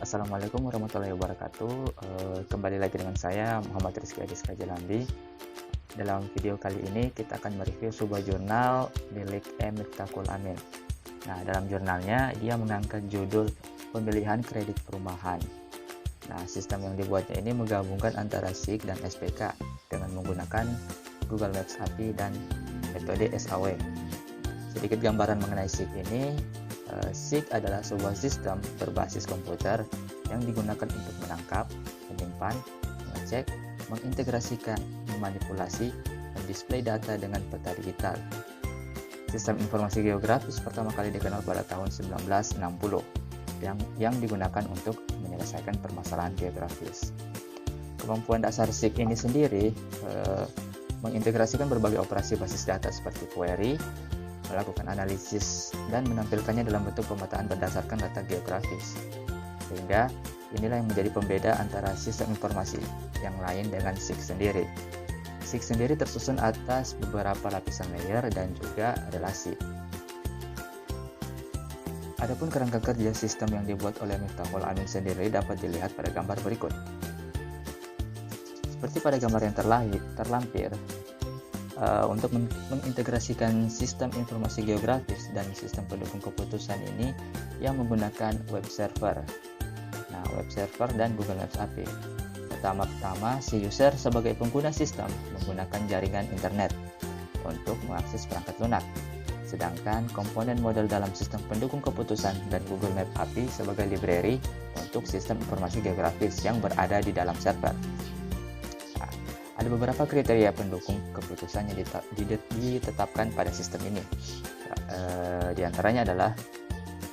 Assalamualaikum warahmatullahi wabarakatuh. Kembali lagi dengan saya Muhammad Rizky Adiska Jalambi. Dalam video kali ini kita akan mereview sebuah jurnal milik Miftahul Amin. Nah, dalam jurnalnya dia mengangkat judul pemilihan kredit perumahan. Nah, sistem yang dibuatnya ini menggabungkan antara SIG dan SPK dengan menggunakan Google Maps API dan metode SAW. Sedikit gambaran mengenai SIG ini. SIG adalah sebuah sistem berbasis komputer yang digunakan untuk menangkap, menyimpan, mengecek, mengintegrasikan, memanipulasi, mendisplay data dengan peta digital. Sistem informasi geografis pertama kali dikenal pada tahun 1960 yang digunakan untuk menyelesaikan permasalahan geografis. Kemampuan dasar SIG ini sendiri mengintegrasikan berbagai operasi basis data seperti query, melakukan analisis dan menampilkannya dalam bentuk pemetaan berdasarkan data geografis. Sehingga inilah yang menjadi pembeda antara sistem informasi yang lain dengan SIG sendiri. SIG sendiri tersusun atas beberapa lapisan layer dan juga relasi. Adapun kerangka kerja sistem yang dibuat oleh Miftahul Amin sendiri dapat dilihat pada gambar berikut. Seperti pada gambar yang terlampir, untuk mengintegrasikan sistem informasi geografis dan sistem pendukung keputusan ini yang menggunakan web server. Nah, web server dan Google Maps API. Pertama-tama, si user sebagai pengguna sistem menggunakan jaringan internet untuk mengakses perangkat lunak. Sedangkan komponen model dalam sistem pendukung keputusan dan Google Maps API sebagai library untuk sistem informasi geografis yang berada di dalam server. Ada beberapa kriteria pendukung keputusan yang ditetapkan pada sistem ini. Di antaranya adalah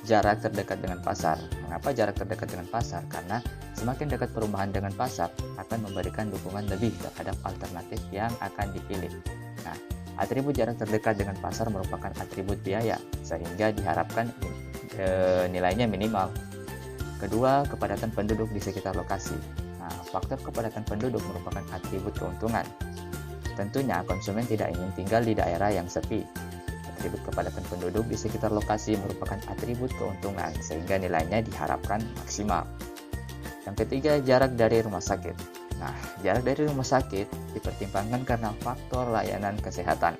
jarak terdekat dengan pasar. Mengapa jarak terdekat dengan pasar? Karena semakin dekat perumahan dengan pasar akan memberikan dukungan lebih terhadap alternatif yang akan dipilih. Nah, atribut jarak terdekat dengan pasar merupakan atribut biaya, sehingga diharapkan nilainya minimal. Kedua, kepadatan penduduk di sekitar lokasi. Nah, faktor kepadatan penduduk merupakan atribut keuntungan. Tentunya konsumen tidak ingin tinggal di daerah yang sepi. Atribut kepadatan penduduk di sekitar lokasi merupakan atribut keuntungan, sehingga nilainya diharapkan maksimal. Yang ketiga, jarak dari rumah sakit. Nah, jarak dari rumah sakit dipertimbangkan karena faktor layanan kesehatan.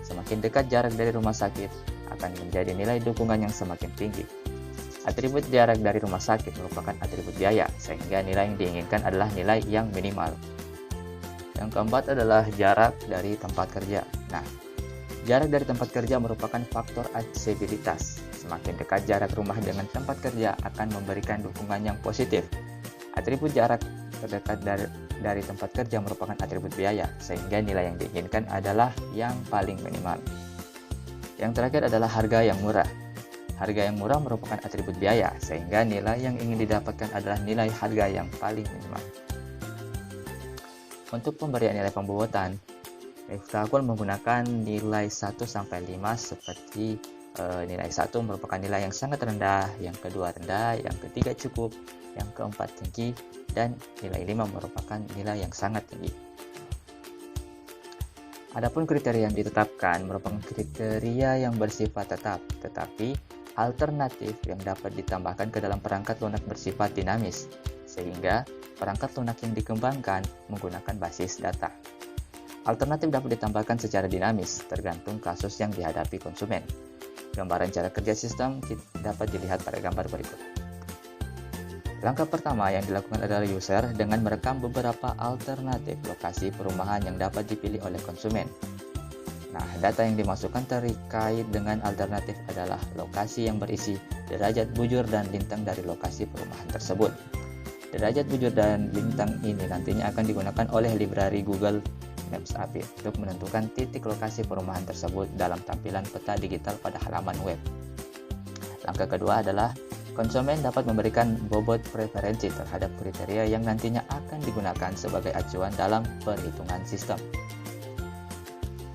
Semakin dekat jarak dari rumah sakit, akan menjadi nilai dukungan yang semakin tinggi. Atribut jarak dari rumah sakit merupakan atribut biaya, sehingga nilai yang diinginkan adalah nilai yang minimal. Yang keempat adalah jarak dari tempat kerja. Nah, jarak dari tempat kerja merupakan faktor aksesibilitas. Semakin dekat jarak rumah dengan tempat kerja akan memberikan dukungan yang positif. Atribut jarak terdekat dari tempat kerja merupakan atribut biaya, sehingga nilai yang diinginkan adalah yang paling minimal. Yang terakhir adalah harga yang murah. Harga yang murah merupakan atribut biaya, sehingga nilai yang ingin didapatkan adalah nilai harga yang paling minimal. Untuk pemberian nilai pembobotan, Miftahul menggunakan nilai 1-5 seperti nilai 1 merupakan nilai yang sangat rendah, yang kedua rendah, yang ketiga cukup, yang keempat tinggi, dan nilai 5 merupakan nilai yang sangat tinggi. Adapun kriteria yang ditetapkan merupakan kriteria yang bersifat tetap, tetapi alternatif yang dapat ditambahkan ke dalam perangkat lunak bersifat dinamis, sehingga perangkat lunak yang dikembangkan menggunakan basis data. Alternatif dapat ditambahkan secara dinamis, tergantung kasus yang dihadapi konsumen. Gambaran cara kerja sistem dapat dilihat pada gambar berikut. Langkah pertama yang dilakukan adalah user dengan merekam beberapa alternatif lokasi perumahan yang dapat dipilih oleh konsumen. Nah, data yang dimasukkan terkait dengan alternatif adalah lokasi yang berisi derajat bujur dan lintang dari lokasi perumahan tersebut. Derajat bujur dan lintang ini nantinya akan digunakan oleh library Google Maps API untuk menentukan titik lokasi perumahan tersebut dalam tampilan peta digital pada halaman web. Langkah kedua adalah konsumen dapat memberikan bobot preferensi terhadap kriteria yang nantinya akan digunakan sebagai acuan dalam perhitungan sistem.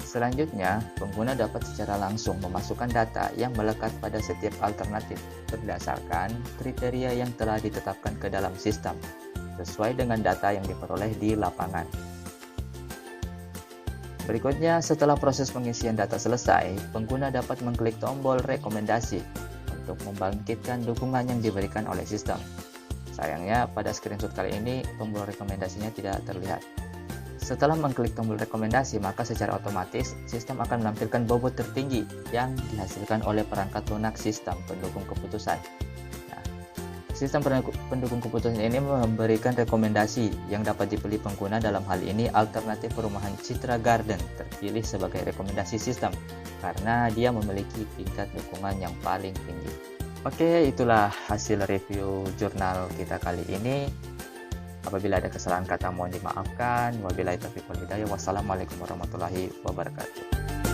Selanjutnya, pengguna dapat secara langsung memasukkan data yang melekat pada setiap alternatif berdasarkan kriteria yang telah ditetapkan ke dalam sistem, sesuai dengan data yang diperoleh di lapangan. Berikutnya, setelah proses pengisian data selesai, pengguna dapat mengklik tombol rekomendasi untuk membangkitkan dukungan yang diberikan oleh sistem. Sayangnya pada screenshot kali ini tombol rekomendasinya tidak terlihat. Setelah mengklik tombol rekomendasi, maka secara otomatis sistem akan menampilkan bobot tertinggi yang dihasilkan oleh perangkat lunak sistem pendukung keputusan. Nah, sistem pendukung keputusan ini memberikan rekomendasi yang dapat dipilih pengguna, dalam hal ini alternatif perumahan Citra Garden terpilih sebagai rekomendasi sistem karena dia memiliki tingkat dukungan yang paling tinggi. Oke, itulah hasil review jurnal kita kali ini. Apabila ada kesalahan kata mohon dimaafkan. Wabillahi taufiq wal hidayah. Wassalamualaikum warahmatullahi wabarakatuh.